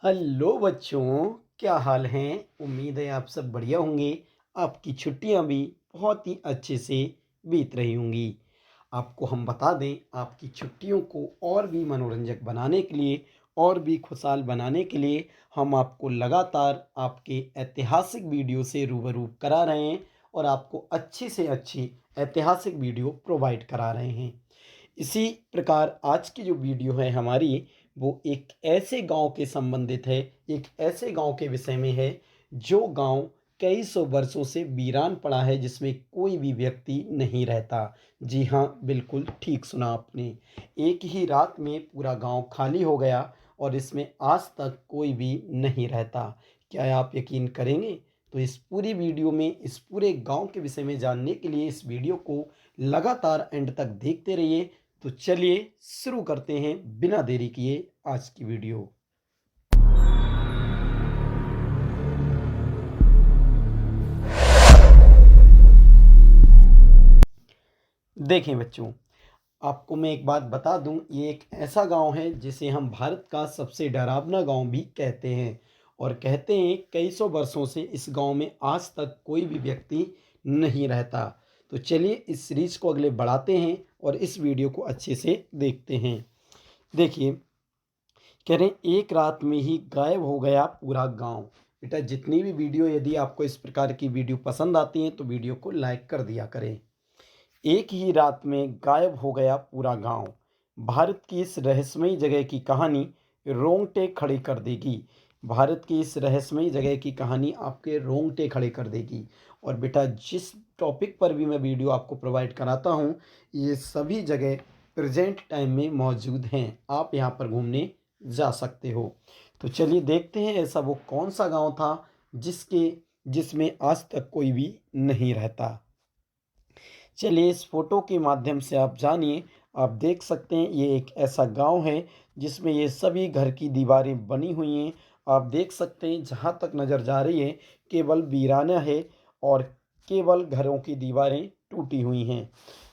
Hello बच्चों, क्या हाल हैं? उम्मीद है आप सब बढ़िया होंगे। आपकी छुट्टियां भी बहुत ही अच्छे से बीत रही होंगी। आपको हम बता दें, आपकी छुट्टियों को और भी मनोरंजक बनाने के लिए और भी खुशहाल बनाने के लिए हम आपको लगातार आपके ऐतिहासिक वीडियो से रूबरू करा रहे हैं और आपको अच्छी से अच्छी ऐतिहासिक वीडियो प्रोवाइड करा रहे हैं। इसी प्रकार आज की जो वीडियो है हमारी, वो एक ऐसे गांव के संबंधित है, एक ऐसे गांव के विषय में है जो गांव कई सौ वर्षों से वीरान पड़ा है, जिसमें कोई भी व्यक्ति नहीं रहता। जी हाँ, बिल्कुल ठीक सुना आपने। एक ही रात में पूरा गांव खाली हो गया और इसमें आज तक कोई भी नहीं रहता। क्या आप यकीन करेंगे? तो इस पूरी वीडियो में इस पूरे गांव के विषय में जानने के लिए इस वीडियो को लगातार एंड तक देखते रहिए। तो चलिए शुरू करते हैं बिना देरी किए आज की वीडियो। देखें बच्चों, आपको मैं एक बात बता दूं, ये एक ऐसा गांव है जिसे हम भारत का सबसे डरावना गांव भी कहते हैं। और कहते हैं कई सौ वर्षों से इस गांव में आज तक कोई भी व्यक्ति नहीं रहता। तो चलिए इस सीरीज को अगले बढ़ाते हैं और इस वीडियो को अच्छे से देखते हैं। देखिए, कह रहे हैं एक रात में ही गायब हो गया पूरा गांव। बेटा, जितनी भी वीडियो, यदि आपको इस प्रकार की वीडियो पसंद आती हैं तो वीडियो को लाइक कर दिया करें। एक ही रात में गायब हो गया पूरा गांव। भारत की इस रहस्यमयी जगह की कहानी रोंगटे खड़े कर देगी। भारत की इस रहस्यमयी जगह की कहानी आपके रोंगटे खड़े कर देगी। और बेटा, जिस टॉपिक पर भी मैं वीडियो आपको प्रोवाइड कराता हूँ, ये सभी जगह प्रेजेंट टाइम में मौजूद हैं। आप यहाँ पर घूमने जा सकते हो। तो चलिए देखते हैं ऐसा वो कौन सा गांव था जिसमें आज तक कोई भी नहीं रहता। चलिए इस फोटो के माध्यम से आप जानिए। आप देख सकते हैं ये एक ऐसा गांव है जिसमें ये सभी घर की दीवारें बनी हुई हैं। आप देख सकते हैं जहाँ तक नज़र जा रही है केवल वीराना है और केवल घरों की दीवारें टूटी हुई हैं।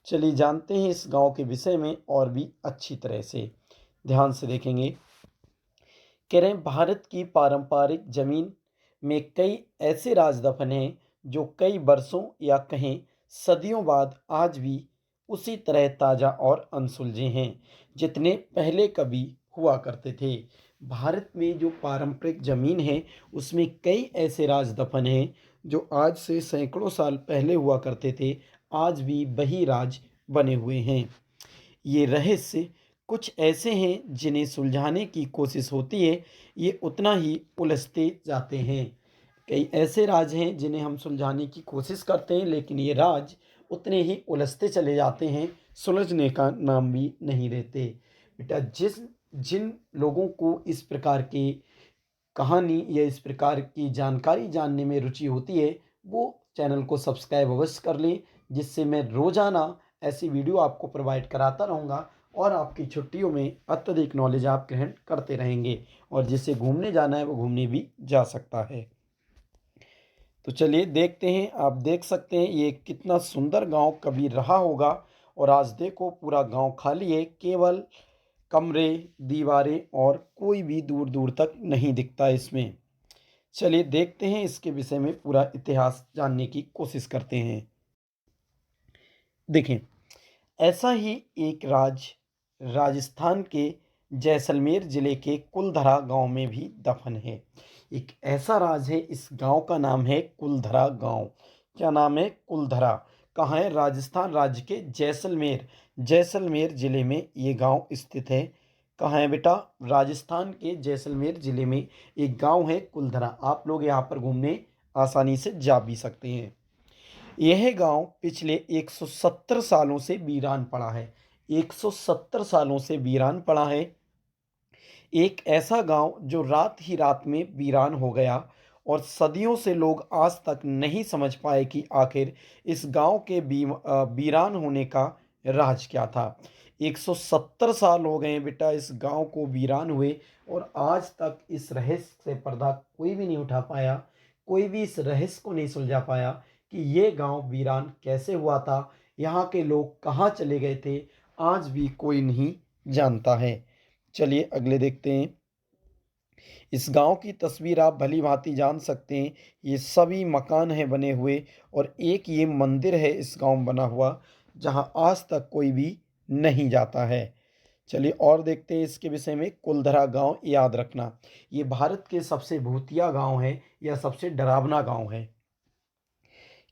चलिए जानते हैं इस गांव के विषय में और भी अच्छी तरह से। ध्यान से देखेंगे। कह रहे हैं भारत की पारंपरिक जमीन में कई ऐसे राज दफन हैं जो कई बरसों या कहें सदियों बाद आज भी उसी तरह ताज़ा और अनसुलझे हैं जितने पहले कभी हुआ करते थे। भारत में जो पारंपरिक जमीन है उसमें कई ऐसे राज दफन हैं जो आज से सैकड़ों साल पहले हुआ करते थे, आज भी वही राज बने हुए हैं। ये रहस्य कुछ ऐसे हैं जिन्हें सुलझाने की कोशिश होती है, ये उतना ही उलझते जाते हैं। कई ऐसे राज हैं जिन्हें हम सुलझाने की कोशिश करते हैं, लेकिन ये राज उतने ही उलझते चले जाते हैं, सुलझने का नाम भी नहीं लेते। बेटा, जिन लोगों को इस प्रकार की कहानी या इस प्रकार की जानकारी जानने में रुचि होती है, वो चैनल को सब्सक्राइब अवश्य कर लें, जिससे मैं रोज़ाना ऐसी वीडियो आपको प्रोवाइड कराता रहूँगा और आपकी छुट्टियों में अत्यधिक नॉलेज आप ग्रहण करते रहेंगे। और जिसे घूमने जाना है वो घूमने भी जा सकता है। तो चलिए देखते हैं। आप देख सकते हैं ये कितना सुंदर गांव कभी रहा होगा और आज देखो पूरा गांव खाली है, केवल कमरे, दीवारें और कोई भी दूर दूर तक नहीं दिखता इसमें। चलिए देखते हैं इसके विषय में पूरा इतिहास जानने की कोशिश करते हैं। देखें, ऐसा ही एक राजस्थान के जैसलमेर जिले के कुलधरा गांव में भी दफन है। एक ऐसा राज है, इस गांव का नाम है कुलधरा गांव। क्या नाम है? कुलधरा। कहाँ है? राजस्थान राज्य के जैसलमेर जैसलमेर जिले में ये गांव स्थित है। कहाँ है बेटा? राजस्थान के जैसलमेर जिले में एक गांव है कुलधरा। आप लोग यहाँ पर घूमने आसानी से जा भी सकते हैं। यह गांव पिछले 170 सालों से वीरान पड़ा है। 170 सालों से वीरान पड़ा है। एक ऐसा गांव जो रात ही रात में वीरान हो गया और सदियों से लोग आज तक नहीं समझ पाए कि आखिर इस गांव के वीरान होने का राज क्या था। 170 साल हो गए बेटा इस गांव को वीरान हुए और आज तक इस रहस्य से पर्दा कोई भी नहीं उठा पाया। कोई भी इस रहस्य को नहीं सुलझा पाया कि ये गांव वीरान कैसे हुआ था, यहाँ के लोग कहाँ चले गए थे, आज भी कोई नहीं जानता है। चलिए अगले देखते हैं। इस गांव की तस्वीर आप भली भांति जान सकते हैं। ये सभी मकान हैं बने हुए और एक ये मंदिर है इस गांव में बना हुआ, जहां आज तक कोई भी नहीं जाता है। चलिए और देखते हैं इसके विषय में। कुलधरा गांव याद रखना, ये भारत के सबसे भूतिया गांव है या सबसे डरावना गांव है।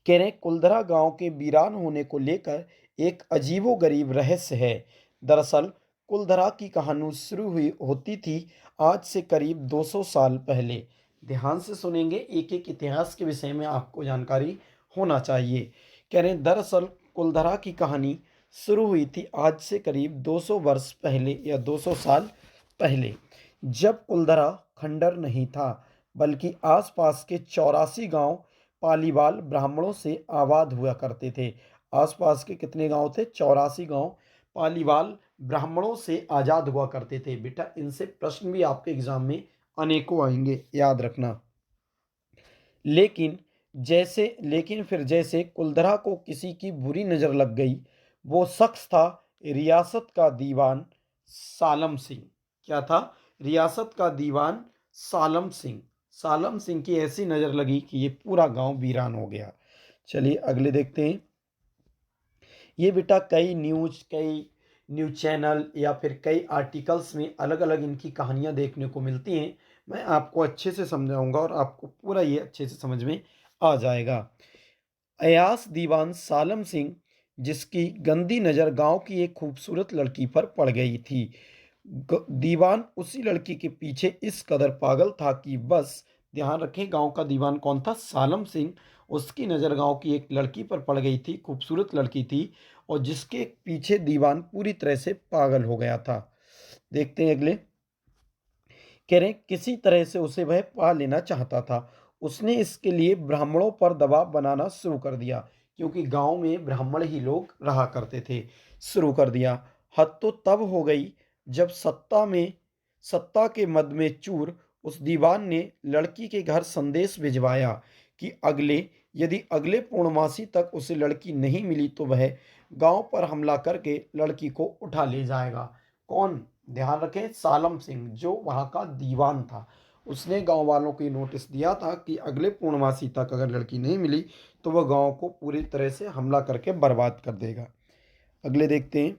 कह रहे हैं कुलधरा गांव के वीरान होने को लेकर एक अजीबोगरीब रहस्य है। दरअसल कुलधरा की कहानी शुरू हुई होती थी आज से करीब 200 साल पहले। ध्यान से सुनेंगे, एक एक इतिहास के विषय में आपको जानकारी होना चाहिए। कह रहे हैं दरअसल कुलधरा की कहानी शुरू हुई थी आज से करीब 200 वर्ष पहले या 200 साल पहले, जब कुलधरा खंडर नहीं था बल्कि आसपास के 84 गांव पालीवाल ब्राह्मणों से आबाद हुआ करते थे। आसपास के कितने गांव थे? 84 गांव पालीवाल ब्राह्मणों से आजाद हुआ करते थे। बेटा इनसे प्रश्न भी आपके एग्जाम में अनेकों आएंगे, याद रखना। लेकिन लेकिन फिर जैसे कुलधरा को किसी की बुरी नजर लग गई। वो शख्स था रियासत का दीवान सालम सिंह। क्या था? रियासत का दीवान सालम सिंह। सालम सिंह की ऐसी नजर लगी कि ये पूरा गांव वीरान हो गया। चलिए अगले देखते हैं। ये बेटा कई न्यूज़ चैनल या फिर कई आर्टिकल्स में अलग अलग इनकी कहानियां देखने को मिलती हैं। मैं आपको अच्छे से समझाऊंगा और आपको पूरा ये अच्छे से समझ में आ जाएगा। अयास दीवान सालम सिंह, जिसकी गंदी नज़र गांव की एक खूबसूरत लड़की पर पड़ गई थी। दीवान उसी लड़की के पीछे इस कदर पागल था कि बस, ध्यान रखें गांव का दीवान कौन था? सालम सिंह। उसकी नज़र गांव की एक लड़की पर पड़ गई थी, खूबसूरत लड़की थी, और जिसके पीछे दीवान पूरी तरह से पागल हो गया था। देखते हैं अगले। कह रहे हैं किसी तरह से उसे वह पा लेना चाहता था। उसने इसके लिए ब्राह्मणों पर दबाव बनाना शुरू कर दिया, क्योंकि गांव में ब्राह्मण ही लोग रहा करते थे। शुरू कर दिया। हद तो तब हो गई जब सत्ता के मद में चूर उस दीवान ने लड़की के घर संदेश भिजवाया कि यदि अगले पूर्णमासी तक उसे लड़की नहीं मिली तो वह गांव पर हमला करके लड़की को उठा ले जाएगा। कौन? ध्यान रखें, सालम सिंह, जो वहां का दीवान था। उसने गांव वालों को ये नोटिस दिया था कि अगले पूर्णमासी तक अगर लड़की नहीं मिली तो वह गांव को पूरी तरह से हमला करके बर्बाद कर देगा। अगले देखते हैं।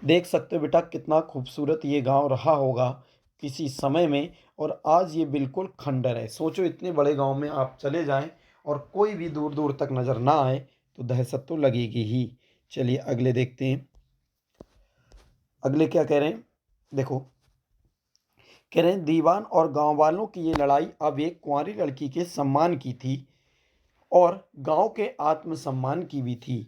देख सकते हो बेटा कितना खूबसूरत ये गांव रहा होगा किसी समय में, और आज ये बिल्कुल खंडर है। सोचो इतने बड़े गांव में आप चले जाएं और कोई भी दूर दूर तक नजर ना आए तो दहशत तो लगेगी ही। चलिए अगले देखते हैं। अगले क्या कह रहे हैं, देखो। कह रहे हैं दीवान और गांव वालों की ये लड़ाई अब एक कुंवारी लड़की के सम्मान की थी और गांव के आत्मसम्मान की भी थी।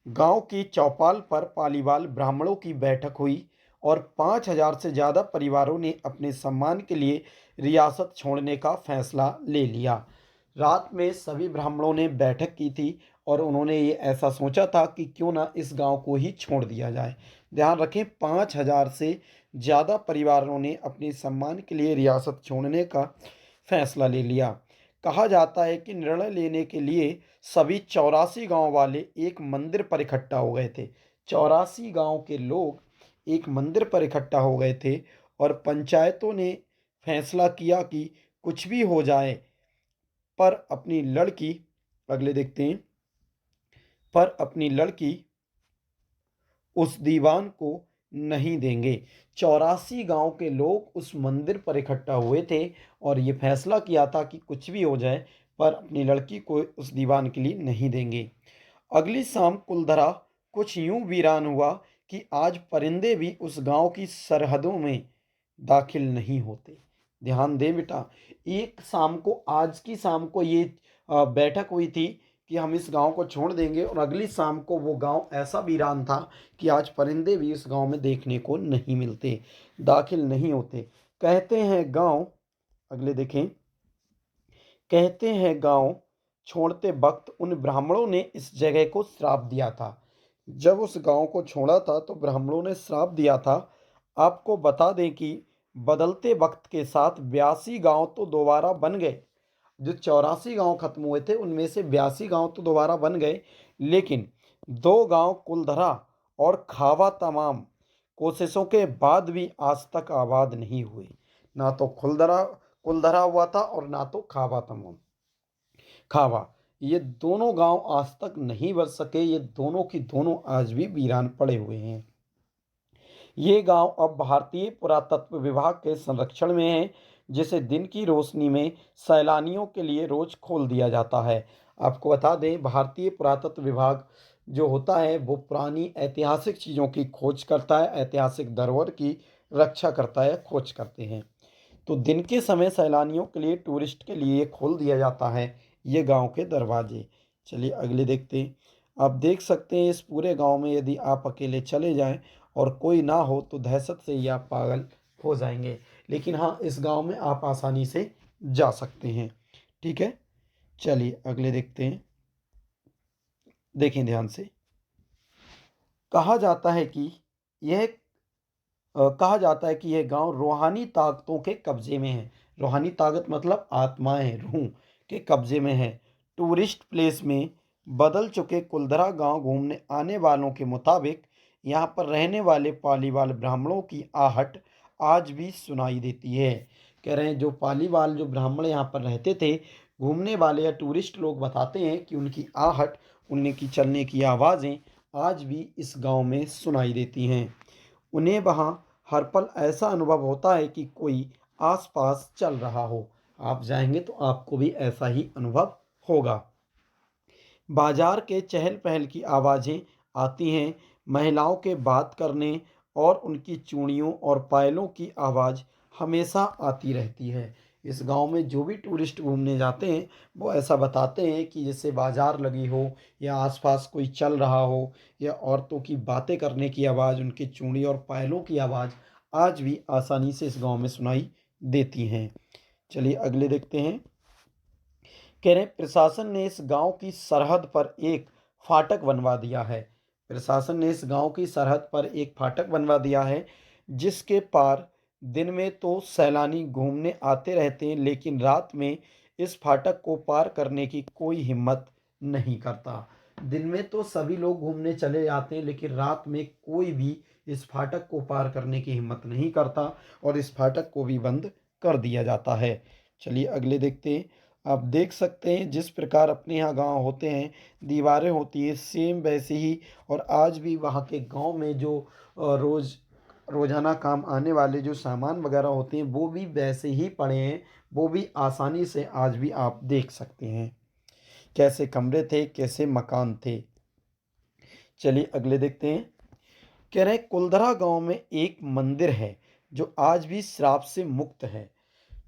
गांव की चौपाल पर पालीवाल ब्राह्मणों की बैठक हुई और 5,000 से ज़्यादा परिवारों ने अपने सम्मान के लिए रियासत छोड़ने का फैसला ले लिया। रात में सभी ब्राह्मणों ने बैठक की थी और उन्होंने ये ऐसा सोचा था कि क्यों ना इस गांव को ही छोड़ दिया जाए। ध्यान रखें, 5,000 से ज़्यादा परिवारों ने अपने सम्मान के लिए रियासत छोड़ने का फैसला ले लिया। कहा जाता है कि निर्णय लेने के लिए सभी 84 गांव वाले एक मंदिर पर इकट्ठा हो गए थे। 84 गांव के लोग एक मंदिर पर इकट्ठा हो गए थे और पंचायतों ने फैसला किया कि कुछ भी हो जाए पर अपनी लड़की, अगले देखते हैं, पर अपनी लड़की उस दीवान को नहीं देंगे। 84 गांव के लोग उस मंदिर पर इकट्ठा हुए थे और ये फैसला किया था कि कुछ भी हो जाए पर अपनी लड़की को उस दीवान के लिए नहीं देंगे। अगली शाम कुलधरा कुछ यूं वीरान हुआ कि आज परिंदे भी उस गांव की सरहदों में दाखिल नहीं होते। ध्यान दे बेटा, एक शाम को, आज की शाम को ये बैठक हुई थी कि हम इस गांव को छोड़ देंगे, और अगली शाम को वो गांव ऐसा वीरान था कि आज परिंदे भी इस गांव में देखने को नहीं मिलते, दाखिल नहीं होते। कहते हैं गांव, अगले देखें, कहते हैं गांव छोड़ते वक्त उन ब्राह्मणों ने इस जगह को श्राप दिया था। जब उस गांव को छोड़ा था तो ब्राह्मणों ने श्राप दिया था। आपको बता दें कि बदलते वक्त के साथ 82 गांव तो दोबारा बन गए। जो 84 गांव खत्म हुए थे उनमें से 82 गांव तो दोबारा बन गए, लेकिन दो गांव कुलधरा और खावा तमाम कोशिशों के बाद भी आज तक आबाद नहीं हुए। ना तो कुलधरा हुआ था और ना तो खावा। ये दोनों गांव आज तक नहीं बच सके, ये दोनों की दोनों आज भी वीरान पड़े हुए हैं। ये गांव अब भारतीय पुरातत्व विभाग के संरक्षण में है, जिसे दिन की रोशनी में सैलानियों के लिए रोज खोल दिया जाता है। आपको बता दें, भारतीय पुरातत्व विभाग जो होता है वो पुरानी ऐतिहासिक चीज़ों की खोज करता है, ऐतिहासिक धरोहर की रक्षा करता है, खोज करते हैं। तो दिन के समय सैलानियों के लिए, टूरिस्ट के लिए खोल दिया जाता है ये गांव के दरवाजे। चलिए अगले देखते हैं। आप देख सकते हैं इस पूरे गांव में यदि आप अकेले चले जाएं और कोई ना हो तो दहशत से ही आप पागल हो जाएंगे। लेकिन हाँ, इस गांव में आप आसानी से जा सकते हैं। ठीक है, चलिए अगले देखते हैं। देखें ध्यान से। कहा जाता है कि यह कहा जाता है कि यह गांव रूहानी ताकतों के कब्जे में है। रूहानी ताकत मतलब आत्माएं, रूह के कब्जे में है। टूरिस्ट प्लेस में बदल चुके कुलधरा गांव घूमने आने वालों के मुताबिक यहां पर रहने वाले पालीवाल ब्राह्मणों की आहट आज भी सुनाई देती है। कह रहे हैं जो पालीवाल जो ब्राह्मण यहाँ पर रहते थे, घूमने वाले या टूरिस्ट लोग बताते हैं कि उनकी आहट, उनकी चलने की आवाज़ें आज भी इस गांव में सुनाई देती हैं। उन्हें वहाँ हर पल ऐसा अनुभव होता है कि कोई आसपास चल रहा हो। आप जाएंगे तो आपको भी ऐसा ही अनुभव होगा। बाजार के चहल पहल की आवाज़ें आती हैं, महिलाओं के बात करने और उनकी चूड़ियों और पायलों की आवाज़ हमेशा आती रहती है। इस गांव में जो भी टूरिस्ट घूमने जाते हैं वो ऐसा बताते हैं कि जैसे बाजार लगी हो या आसपास कोई चल रहा हो या औरतों की बातें करने की आवाज़, उनकी चूड़ी और पायलों की आवाज़ आज भी आसानी से इस गांव में सुनाई देती हैं। चलिए अगले देखते हैं। कह रहे प्रशासन ने इस गांव की सरहद पर एक फाटक बनवा दिया है। प्रशासन ने इस गांव की सरहद पर एक फाटक बनवा दिया है, जिसके पार दिन में तो सैलानी घूमने आते रहते हैं, लेकिन रात में इस फाटक को पार करने की कोई हिम्मत नहीं करता। दिन में तो सभी लोग घूमने चले जाते हैं, लेकिन रात में कोई भी इस फाटक को पार करने की हिम्मत नहीं करता और इस फाटक को भी बंद कर दिया जाता है। चलिए अगले देखते हैं। आप देख सकते हैं जिस प्रकार अपने यहाँ गांव होते हैं, दीवारें होती हैं, सेम वैसे ही। और आज भी वहाँ के गांव में जो रोज़ाना काम आने वाले जो सामान वगैरह होते हैं वो भी वैसे ही पड़े हैं। वो भी आसानी से आज भी आप देख सकते हैं कैसे कमरे थे, कैसे मकान थे। चलिए अगले देखते हैं। कह रहे कुलधरा गांव में एक मंदिर है जो आज भी श्राप से मुक्त है।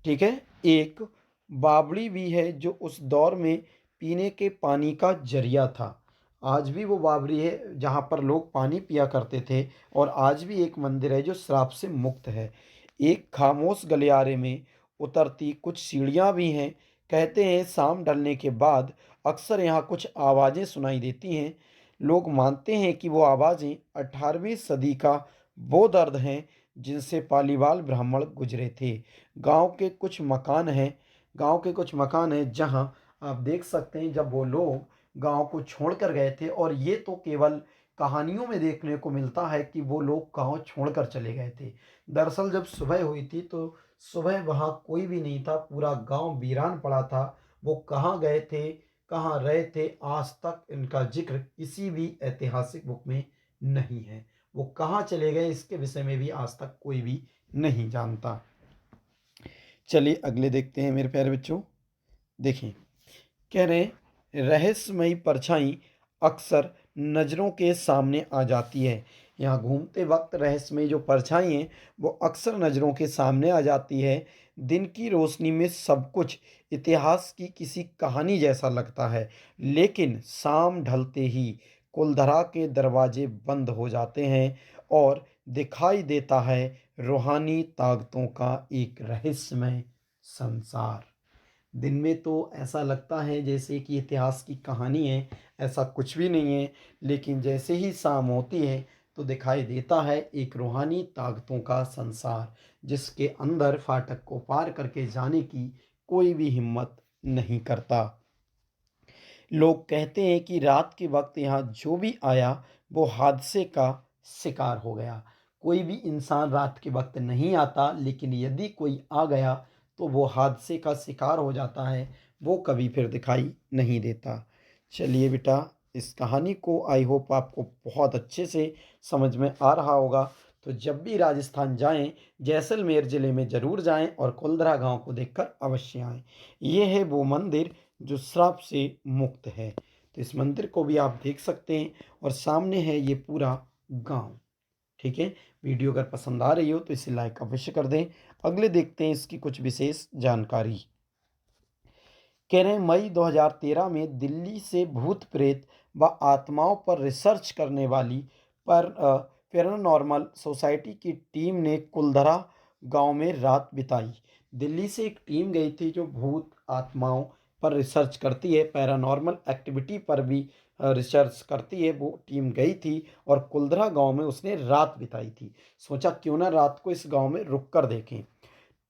ठीक है, एक बावड़ी भी है जो उस दौर में पीने के पानी का जरिया था। आज भी वो बावड़ी है जहाँ पर लोग पानी पिया करते थे। और आज भी एक मंदिर है जो श्राप से मुक्त है। एक खामोश गलियारे में उतरती कुछ सीढ़ियाँ भी हैं। कहते हैं शाम ढलने के बाद अक्सर यहाँ कुछ आवाज़ें सुनाई देती हैं। लोग मानते हैं कि वो आवाज़ें 18वीं सदी का वो दर्द हैं जिनसे पालीवाल ब्राह्मण गुजरे थे। गांव के कुछ मकान हैं गांव के कुछ मकान हैं जहां आप देख सकते हैं जब वो लोग गांव को छोड़कर गए थे। और ये तो केवल कहानियों में देखने को मिलता है कि वो लोग गांव छोड़कर चले गए थे। दरअसल जब सुबह हुई थी तो सुबह वहां कोई भी नहीं था, पूरा गांव वीरान पड़ा था। वो कहाँ गए थे, कहाँ रहे थे, आज तक इनका जिक्र किसी भी ऐतिहासिक बुक में नहीं है। वो कहाँ चले गए इसके विषय में भी आज तक कोई भी नहीं जानता। चलिए अगले देखते हैं मेरे प्यारे बच्चों। देखें, कह रहे रहस्यमयी परछाई अक्सर नज़रों के सामने आ जाती है। यहाँ घूमते वक्त रहस्यमयी जो परछाई हैं वो अक्सर नज़रों के सामने आ जाती है। दिन की रोशनी में सब कुछ इतिहास की किसी कहानी जैसा लगता है, लेकिन शाम ढलते ही कुलधरा के दरवाजे बंद हो जाते हैं और दिखाई देता है रूहानी ताकतों का एक रहस्यमय संसार। दिन में तो ऐसा लगता है जैसे कि इतिहास की कहानी है, ऐसा कुछ भी नहीं है। लेकिन जैसे ही शाम होती है तो दिखाई देता है एक रूहानी ताकतों का संसार, जिसके अंदर फाटक को पार करके जाने की कोई भी हिम्मत नहीं करता। लोग कहते हैं कि रात के वक्त यहाँ जो भी आया वो हादसे का शिकार हो गया। कोई भी इंसान रात के वक्त नहीं आता, लेकिन यदि कोई आ गया तो वो हादसे का शिकार हो जाता है, वो कभी फिर दिखाई नहीं देता। चलिए बेटा, इस कहानी को आई होप आपको बहुत अच्छे से समझ में आ रहा होगा। तो जब भी राजस्थान जाएं, जैसलमेर ज़िले में ज़रूर जाएं और कुलधरा गांव को देखकर अवश्य आएं। ये है वो मंदिर जो श्राप से मुक्त है। तो इस मंदिर को भी आप देख सकते हैं और सामने है ये पूरा गांव। ठीक है, वीडियो अगर पसंद आ रही हो तो इसे लाइक अवश्य कर दें। अगले देखते हैं इसकी कुछ विशेष जानकारी। कह रहे हैं मई 2013 में दिल्ली से भूत प्रेत व आत्माओं पर रिसर्च करने वाली पर पैरानॉर्मल सोसाइटी की टीम ने कुलधरा गांव में रात बिताई। दिल्ली से एक टीम गई थी जो भूत आत्माओं पर रिसर्च करती है, पैरानॉर्मल एक्टिविटी पर भी रिसर्च करती है। वो टीम गई थी और कुलधरा गांव में उसने रात बिताई थी। सोचा क्यों ना रात को इस गांव में रुक कर देखें।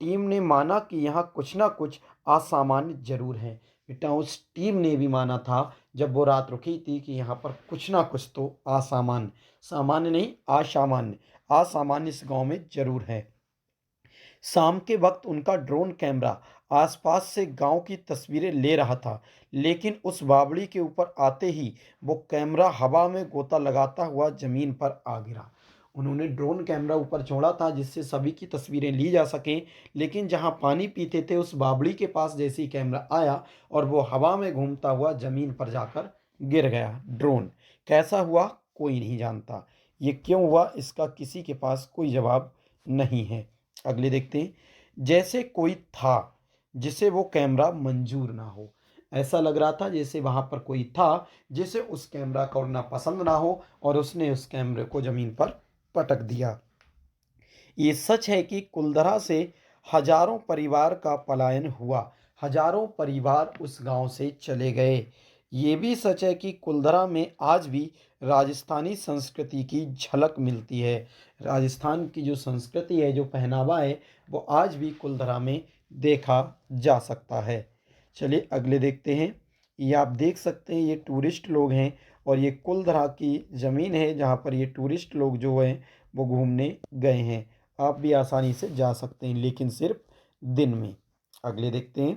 टीम ने माना कि यहाँ कुछ ना कुछ असामान्य जरूर है। बेटा, उस टीम ने भी माना था जब वो रात रुकी थी कि यहाँ पर कुछ ना कुछ तो असामान्य, सामान्य नहीं असामान्य, असामान्य इस गांव में जरूर है। शाम के वक्त उनका ड्रोन कैमरा आसपास से गांव की तस्वीरें ले रहा था, लेकिन उस बावड़ी के ऊपर आते ही वो कैमरा हवा में गोता लगाता हुआ जमीन पर आ गिरा। उन्होंने ड्रोन कैमरा ऊपर छोड़ा था जिससे सभी की तस्वीरें ली जा सकें, लेकिन जहां पानी पीते थे उस बावड़ी के पास जैसे ही कैमरा आया और वो हवा में घूमता हुआ जमीन पर जाकर गिर गया। ड्रोन कैसा हुआ कोई नहीं जानता, ये क्यों हुआ इसका किसी के पास कोई जवाब नहीं है। अगले देखते हैं। जैसे कोई था जिसे वो कैमरा मंजूर ना हो। ऐसा लग रहा था जैसे वहां पर कोई था जिसे उस कैमरा का उड़ना पसंद ना हो और उसने उस कैमरे को जमीन पर पटक दिया। ये सच है कि कुलधरा से हजारों परिवार का पलायन हुआ। हजारों परिवार उस गांव से चले गए। ये भी सच है कि कुलधरा में आज भी राजस्थानी संस्कृति की झलक मिलती है। राजस्थान की जो संस्कृति है, जो पहनावा है, वो आज भी कुलधरा में देखा जा सकता है। चलिए अगले देखते हैं। ये आप देख सकते हैं ये टूरिस्ट लोग हैं और ये कुलधरा की ज़मीन है जहाँ पर ये टूरिस्ट लोग जो हैं वो घूमने गए हैं। आप भी आसानी से जा सकते हैं, लेकिन सिर्फ दिन में। अगले देखते हैं।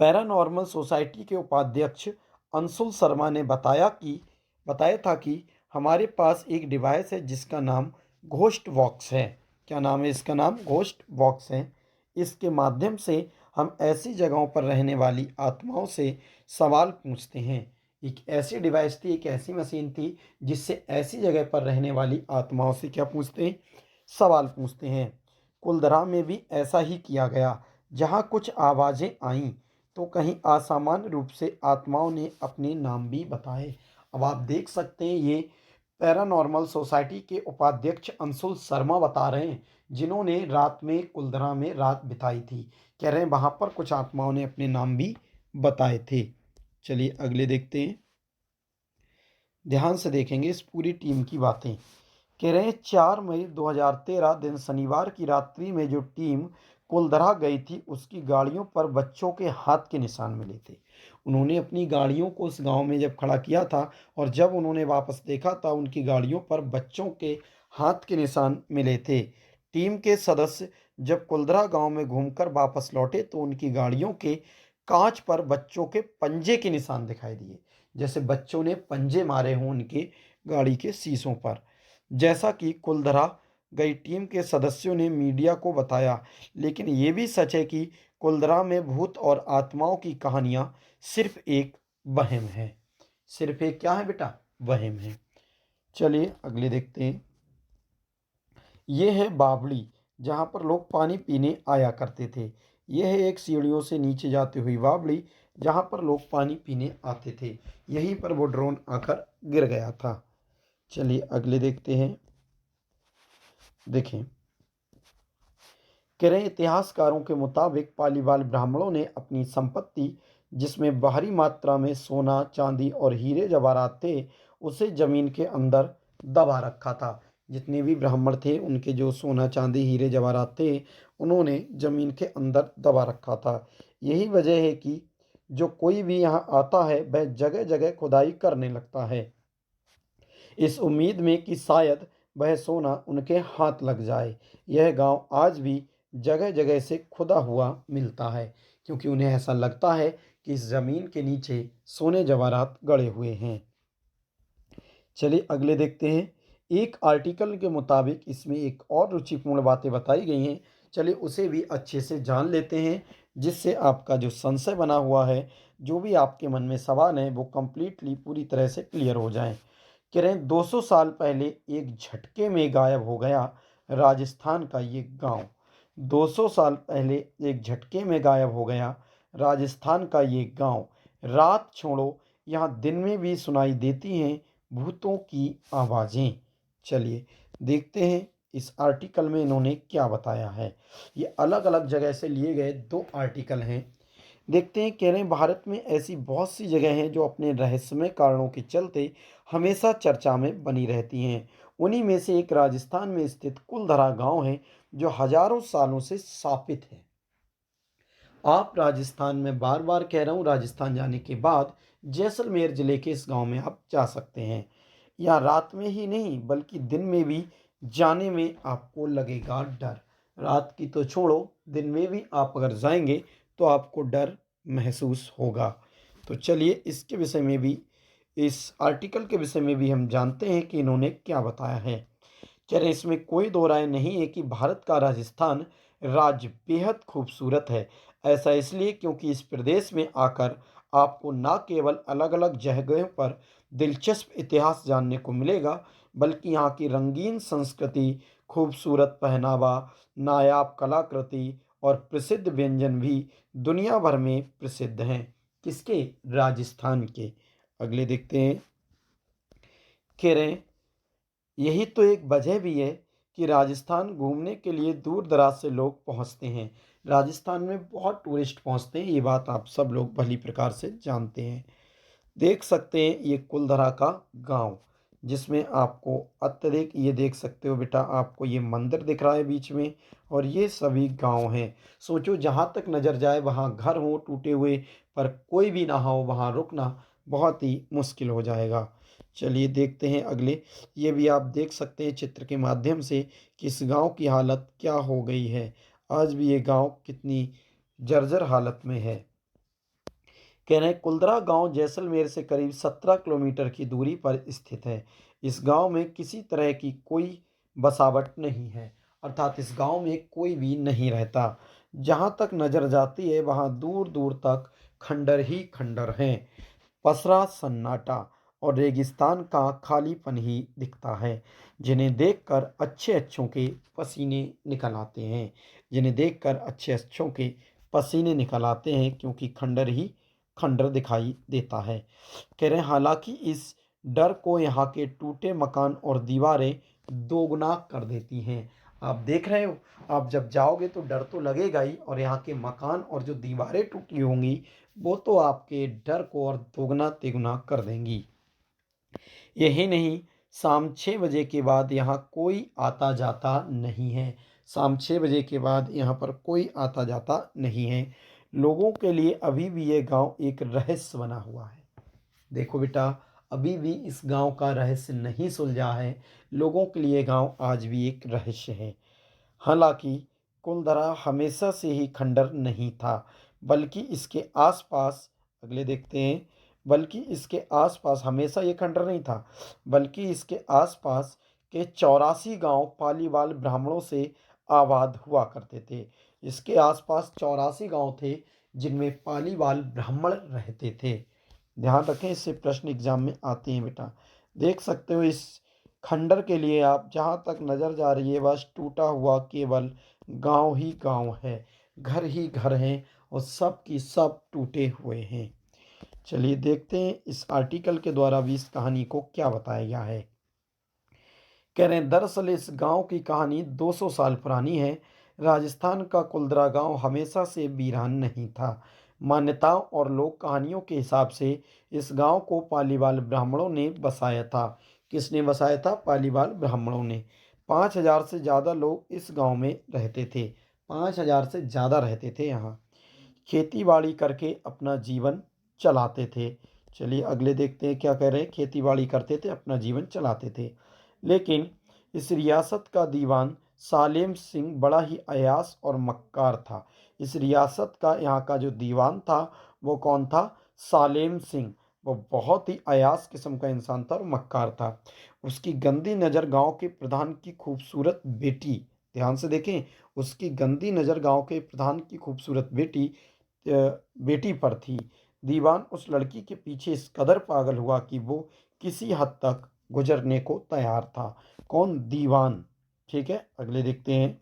पैरानॉर्मल सोसाइटी के उपाध्यक्ष अंशुल शर्मा ने बताया था कि हमारे पास एक डिवाइस है जिसका नाम घोस्ट बॉक्स है। क्या नाम है इसका? नाम घोस्ट बॉक्स है। इसके माध्यम से हम ऐसी जगहों पर रहने वाली आत्माओं से सवाल पूछते हैं। एक ऐसी डिवाइस थी, एक ऐसी मशीन थी जिससे ऐसी जगह पर रहने वाली आत्माओं से क्या पूछते हैं? सवाल पूछते हैं। कुलधरा में भी ऐसा ही किया गया। जहाँ कुछ आवाज़ें आईं तो कहीं असामान्य रूप से आत्माओं ने अपने नाम भी बताए। अब आप देख सकते हैं ये पैरानॉर्मल सोसाइटी के उपाध्यक्ष अंशुल शर्मा बता रहे हैं, जिन्होंने रात में कुलधरा में रात बिताई थी। कह रहे हैं वहाँ पर कुछ आत्माओं ने अपने नाम भी बताए थे। चलिए अगले देखते हैं। ध्यान से देखेंगे इस पूरी टीम की बातें। कह रहे हैं 4 मई 2013 दिन शनिवार की रात्रि में जो टीम कुलधरा गई थी उसकी गाड़ियों पर बच्चों के हाथ के निशान मिले थे। उन्होंने अपनी गाड़ियों को उस गांव में जब खड़ा किया था और जब उन्होंने वापस देखा था उनकी गाड़ियों पर बच्चों के हाथ के निशान मिले थे। टीम के सदस्य जब कुलधरा गांव में घूमकर वापस लौटे तो उनकी गाड़ियों के कांच पर बच्चों के पंजे के निशान दिखाई दिए, जैसे बच्चों ने पंजे मारे हों उनके गाड़ी के शीशों पर। जैसा कि कुलधरा गई टीम के सदस्यों ने मीडिया को बताया। लेकिन ये भी सच है कि कुलधरा में भूत और आत्माओं की कहानियां सिर्फ एक वहम है। सिर्फ एक क्या है बेटा? वहम है। चलिए अगले देखते हैं। ये है बावड़ी जहाँ पर लोग पानी पीने आया करते थे। यह है एक सीढ़ियों से नीचे जाती हुई बावड़ी जहाँ पर लोग पानी पीने आते थे। यहीं पर वो ड्रोन आकर गिर गया था। चलिए अगले देखते हैं। देखें, कह रहे इतिहासकारों के मुताबिक पालीवाल ब्राह्मणों ने अपनी संपत्ति, जिसमें भारी मात्रा में सोना चांदी और हीरे जवाहरात थे, उसे जमीन के अंदर दबा रखा था। जितने भी ब्राह्मण थे उनके जो सोना चांदी हीरे जवाहरात थे उन्होंने जमीन के अंदर दबा रखा था। यही वजह है कि जो कोई भी यहाँ आता है वह जगह जगह खुदाई करने लगता है, इस उम्मीद में कि शायद वह सोना उनके हाथ लग जाए। यह गांव आज भी जगह जगह से खुदा हुआ मिलता है, क्योंकि उन्हें ऐसा लगता है कि इस ज़मीन के नीचे सोने जवाहरात गड़े हुए हैं। चलिए अगले देखते हैं। एक आर्टिकल के मुताबिक इसमें एक और रुचिपूर्ण बातें बताई गई हैं। चलिए उसे भी अच्छे से जान लेते हैं, जिससे आपका जो संशय बना हुआ है, जो भी आपके मन में सवाल हैं, वो कंप्लीटली पूरी तरह से क्लियर हो जाएँ। कह रहे हैं 200 साल पहले एक झटके में गायब हो गया राजस्थान का ये गांव। 200 साल पहले एक झटके में गायब हो गया राजस्थान का ये गांव। रात छोड़ो, यहाँ दिन में भी सुनाई देती हैं भूतों की आवाज़ें। चलिए देखते हैं इस आर्टिकल में इन्होंने क्या बताया है। ये अलग अलग जगह से लिए गए दो आर्टिकल हैं। देखते हैं, कह रहे हैं भारत में ऐसी बहुत सी जगह हैं जो अपने रहस्यमय कारणों के चलते हमेशा चर्चा में बनी रहती हैं। उन्हीं में से एक राजस्थान में स्थित कुलधरा गांव है, जो हजारों सालों से स्थापित है। आप राजस्थान में, बार बार कह रहा हूँ, राजस्थान जाने के बाद जैसलमेर जिले के इस गांव में आप जा सकते हैं। यहाँ रात में ही नहीं बल्कि दिन में भी जाने में आपको लगेगा डर। रात की तो छोड़ो, दिन में भी आप अगर जाएंगे तो आपको डर महसूस होगा। तो चलिए इसके विषय में भी, इस आर्टिकल के विषय में भी हम जानते हैं कि इन्होंने क्या बताया है। कह रहे इसमें कोई दो राय नहीं है कि भारत का राजस्थान राज्य बेहद खूबसूरत है। ऐसा इसलिए क्योंकि इस प्रदेश में आकर आपको न केवल अलग अलग जगहों पर दिलचस्प इतिहास जानने को मिलेगा, बल्कि यहाँ की रंगीन संस्कृति, खूबसूरत पहनावा, नायाब कलाकृति और प्रसिद्ध व्यंजन भी दुनिया भर में प्रसिद्ध हैं। किसके? राजस्थान के। अगले देखते हैं। कह रहे हैं यही तो एक वजह भी है कि राजस्थान घूमने के लिए दूर दराज से लोग पहुंचते हैं। राजस्थान में बहुत टूरिस्ट पहुंचते हैं, ये बात आप सब लोग भली प्रकार से जानते हैं। देख सकते हैं ये कुलधरा का गांव, जिसमें आपको अत्यधिक, ये देख सकते हो बेटा, आपको ये मंदिर दिख रहा है बीच में, और ये सभी गांव हैं। सोचो जहाँ तक नज़र जाए वहाँ घर हो टूटे हुए, पर कोई भी ना हो वहाँ रुकना बहुत ही मुश्किल हो जाएगा। चलिए देखते हैं अगले। ये भी आप देख सकते हैं चित्र के माध्यम से कि इस गांव की हालत क्या हो गई है। आज भी ये गांव कितनी जर्जर हालत में है। कह रहे हैं कुलधरा गांव जैसलमेर से करीब 17 किलोमीटर की दूरी पर स्थित है। इस गांव में किसी तरह की कोई बसावट नहीं है, अर्थात इस गांव में कोई भी नहीं रहता। जहां तक नजर जाती है वहां दूर दूर तक खंडर ही खंडर हैं। पसरा सन्नाटा और रेगिस्तान का खालीपन ही दिखता है, जिन्हें देखकर अच्छे अच्छों के पसीने निकल आते हैं। जिन्हें देखकर अच्छे अच्छों के पसीने निकल आते हैं, क्योंकि खंडर ही खंडर दिखाई देता है। कह रहे हैं हालांकि इस डर को यहाँ के टूटे मकान और दीवारें दोगुना कर देती हैं। आप देख रहे हो, आप जब जाओगे तो डर तो लगेगा ही, और यहाँ के मकान और जो दीवारें टूटी होंगी वो तो आपके डर को और दोगुना तिगुना कर देंगी। यही नहीं, शाम 6 बजे के बाद यहाँ कोई आता जाता नहीं है। शाम 6 बजे के बाद यहाँ पर कोई आता जाता नहीं है। लोगों के लिए अभी भी ये गांव एक रहस्य बना हुआ है। देखो बेटा, अभी भी इस गांव का रहस्य नहीं सुलझा है। लोगों के लिए गांव आज भी एक रहस्य है। हालांकि कुलधरा हमेशा से ही खंडर नहीं था, बल्कि इसके आसपास, अगले देखते हैं, बल्कि इसके आसपास हमेशा ये खंडर नहीं था, बल्कि इसके आसपास के 84 गांव पालीवाल ब्राह्मणों से आबाद हुआ करते थे। इसके आसपास 84 गांव थे जिनमें पालीवाल ब्राह्मण रहते थे। ध्यान रखें, इससे प्रश्न एग्जाम में आते हैं बेटा। देख सकते हो इस खंडर के लिए आप जहाँ तक नज़र जा रही है बस टूटा हुआ केवल गांव ही गांव है, घर ही घर हैं, और सब की सब टूटे हुए हैं। चलिए देखते हैं इस आर्टिकल के द्वारा भी इस कहानी को क्या बताया गया है। कह रहे हैं दरअसल इस गांव की कहानी 200 साल पुरानी है। राजस्थान का कुलधरा गांव हमेशा से वीरान नहीं था। मान्यताओं और लोक कहानियों के हिसाब से इस गांव को पालीवाल ब्राह्मणों ने बसाया था। किसने बसाया था? पालीवाल ब्राह्मणों ने। 5,000 से ज़्यादा लोग इस गांव में रहते थे। 5,000 से ज़्यादा रहते थे यहाँ। खेती बाड़ी करके अपना जीवन चलाते थे। चलिए अगले देखते हैं क्या कह रहे हैं। खेती बाड़ी करते थे, अपना जीवन चलाते थे। लेकिन इस रियासत का दीवान सालेम सिंह बड़ा ही अयास और मक्कार था। इस रियासत का यहाँ का जो दीवान था वो कौन था? सालेम सिंह। वो बहुत ही अयास किस्म का इंसान था और मक्कार था। उसकी गंदी नज़र गांव के प्रधान की खूबसूरत बेटी, ध्यान से देखें, उसकी गंदी नज़र गांव के प्रधान की खूबसूरत बेटी पर थी। दीवान उस लड़की के पीछे इस कदर पागल हुआ कि वो किसी हद तक गुजरने को तैयार था। कौन? दीवान। ठीक है, अगले देखते हैं।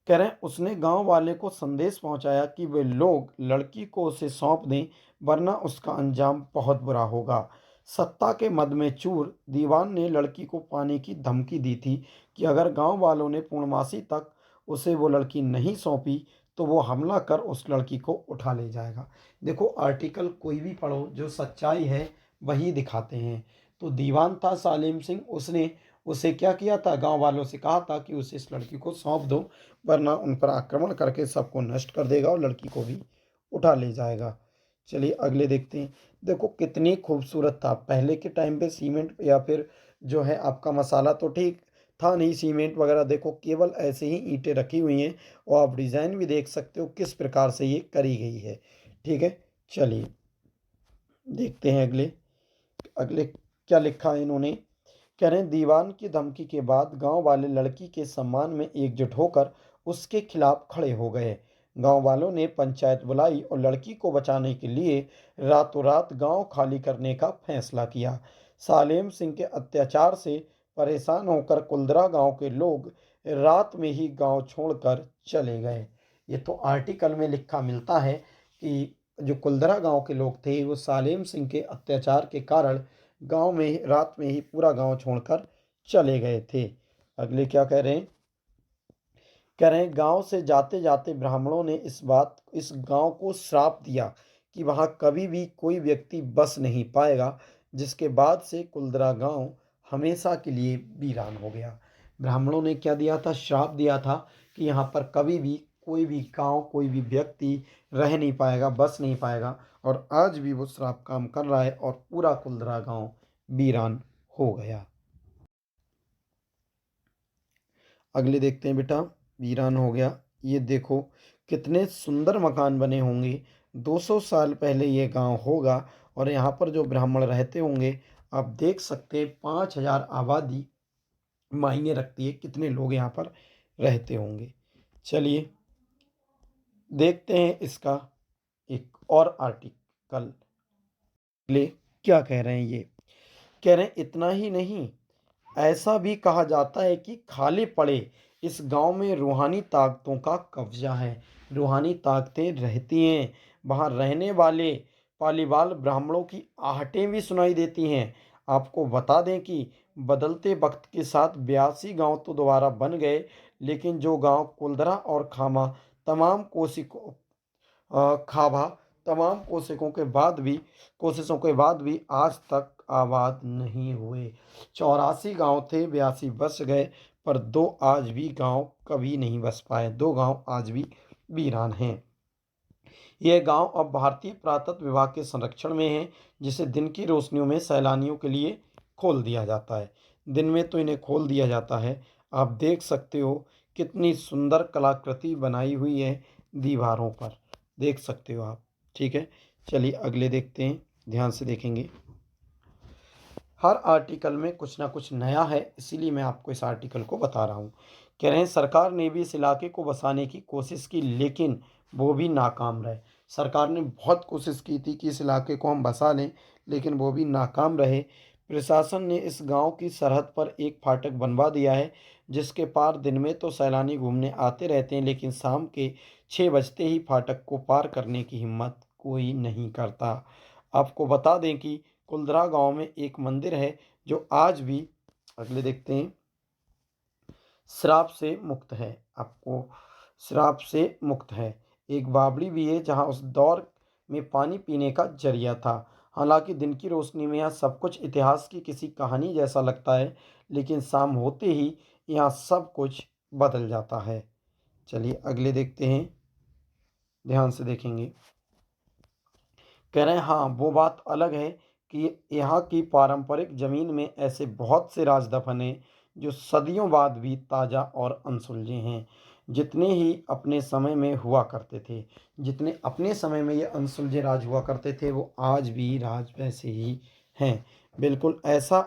कह रहे हैं उसने गांव वाले को संदेश पहुंचाया कि वे लोग लड़की को उसे सौंप दें, वरना उसका अंजाम बहुत बुरा होगा। सत्ता के मद में चूर दीवान ने लड़की को पाने की धमकी दी थी कि अगर गांव वालों ने पूर्णमासी तक उसे वो लड़की नहीं सौंपी तो वो हमला कर उस लड़की को उठा ले जाएगा। देखो, आर्टिकल कोई भी पढ़ो, जो सच्चाई है वही दिखाते हैं। तो दीवान था सालिम सिंह, उसने उसे क्या किया था? गांव वालों से कहा था कि उसे इस लड़की को सौंप दो, वरना उन पर आक्रमण करके सबको नष्ट कर देगा और लड़की को भी उठा ले जाएगा। चलिए अगले देखते हैं। देखो कितनी खूबसूरत था। पहले के टाइम पे सीमेंट या फिर जो है आपका मसाला तो ठीक था नहीं, सीमेंट वगैरह, देखो केवल ऐसे ही ईंटें रखी हुई हैं और आप डिज़ाइन भी देख सकते हो किस प्रकार से ये करी गई है। ठीक है, चलिए देखते हैं अगले। अगले क्या लिखा है इन्होंने? कह रहे हैं दीवान की धमकी के बाद गांव वाले लड़की के सम्मान में एकजुट होकर उसके खिलाफ खड़े हो गए। गांव वालों ने पंचायत बुलाई और लड़की को बचाने के लिए रातों रात गांव खाली करने का फैसला किया। सालेम सिंह के अत्याचार से परेशान होकर कुलदरा गांव के लोग रात में ही गांव छोड़कर चले गए। ये तो आर्टिकल में लिखा मिलता है कि जो कुलदरा गांव के लोग थे वो सालेम सिंह के अत्याचार के कारण गांव में रात में ही पूरा गांव छोड़कर चले गए थे। अगले क्या कह रहे हैं? कह रहे हैं गांव से जाते जाते ब्राह्मणों ने इस गांव को श्राप दिया कि वहां कभी भी कोई व्यक्ति बस नहीं पाएगा, जिसके बाद से कुलदरा गांव हमेशा के लिए वीरान हो गया। ब्राह्मणों ने क्या दिया था? श्राप दिया था कि यहाँ पर कभी भी कोई भी गांव, कोई भी व्यक्ति रह नहीं पाएगा, बस नहीं पाएगा। और आज भी वो श्राप काम कर रहा है और पूरा कुलदरा गांव वीरान हो गया। अगले देखते हैं बेटा। वीरान हो गया। ये देखो कितने सुंदर मकान बने होंगे। 200 साल पहले ये गांव होगा और यहाँ पर जो ब्राह्मण रहते होंगे, आप देख सकते हैं 5,000 आबादी मायने रखती है, कितने लोग यहाँ पर रहते होंगे। चलिए देखते हैं इसका एक और आर्टिकल। ले क्या कह रहे हैं? ये कह रहे हैं इतना ही नहीं, ऐसा भी कहा जाता है कि खाली पड़े इस गांव में रूहानी ताकतों का कब्जा है। रूहानी ताकतें रहती हैं वहाँ। रहने वाले पालीवाल ब्राह्मणों की आहटें भी सुनाई देती हैं। आपको बता दें कि बदलते वक्त के साथ 82 गांव तो दोबारा बन गए, लेकिन जो गांव कुलदरा और तमाम कोशिकों खाबा तमाम कोशिशों के बाद भी आज तक आबाद नहीं हुए। 84 गांव थे, 82 बस गए, पर दो आज भी गांव कभी नहीं बस पाए। दो गांव आज भी वीरान हैं। यह गांव अब भारतीय पुरातत्व विभाग के संरक्षण में है, जिसे दिन की रोशनियों में सैलानियों के लिए खोल दिया जाता है। दिन में तो इन्हें खोल दिया जाता है। आप देख सकते हो कितनी सुंदर कलाकृति बनाई हुई है दीवारों पर, देख सकते हो आप। ठीक है, चलिए अगले देखते हैं, ध्यान से देखेंगे। हर आर्टिकल में कुछ ना कुछ नया है, इसीलिए मैं आपको इस आर्टिकल को बता रहा हूँ। कह रहे हैं सरकार ने भी इस इलाके को बसाने की कोशिश की, लेकिन वो भी नाकाम रहे। सरकार ने बहुत कोशिश की थी कि इस इलाके को हम बसा लें, लेकिन वो भी नाकाम रहे। प्रशासन ने इस गांव की सरहद पर एक फाटक बनवा दिया है, जिसके पार दिन में तो सैलानी घूमने आते रहते हैं, लेकिन शाम के 6 बजते ही फाटक को पार करने की हिम्मत कोई नहीं करता। आपको बता दें कि कुलदरा गांव में एक मंदिर है जो आज भी, अगले देखते हैं, श्राप से मुक्त है। आपको श्राप से मुक्त है। एक बावड़ी भी है जहां उस दौर में पानी पीने का जरिया था। हालांकि दिन की रोशनी में यहाँ सब कुछ इतिहास की किसी कहानी जैसा लगता है, लेकिन शाम होते ही यहाँ सब कुछ बदल जाता है। चलिए अगले देखते हैं, ध्यान से देखेंगे। कह रहे हैं हाँ, वो बात अलग है कि यहाँ की पारंपरिक ज़मीन में ऐसे बहुत से राज दफ़न हैं जो सदियों बाद भी ताज़ा और अनसुलझे हैं। जितने ही अपने समय में हुआ करते थे, जितने अपने समय में ये अनसुलझे राज हुआ करते थे, वो आज भी राज वैसे ही हैं। बिल्कुल ऐसा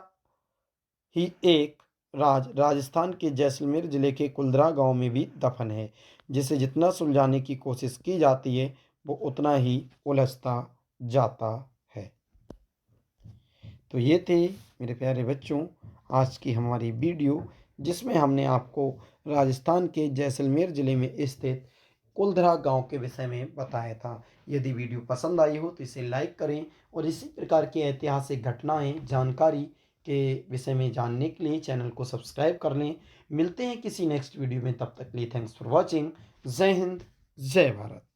ही एक राजस्थान के जैसलमेर ज़िले के कुल्धरा गाँव में भी दफ़न है, जिसे जितना सुलझाने की कोशिश की जाती है, वो उतना ही उलझता जाता है। तो ये थे मेरे प्यारे बच्चों आज की हमारी वीडियो, जिसमें हमने आपको राजस्थान के जैसलमेर ज़िले में स्थित कुलधरा गांव के विषय में बताया था। यदि वीडियो पसंद आई हो तो इसे लाइक करें और इसी प्रकार की ऐतिहासिक घटनाएं जानकारी के विषय में जानने के लिए चैनल को सब्सक्राइब कर लें। मिलते हैं किसी नेक्स्ट वीडियो में, तब तक के लिए थैंक्स फॉर वॉचिंग। जय हिंद, जय भारत।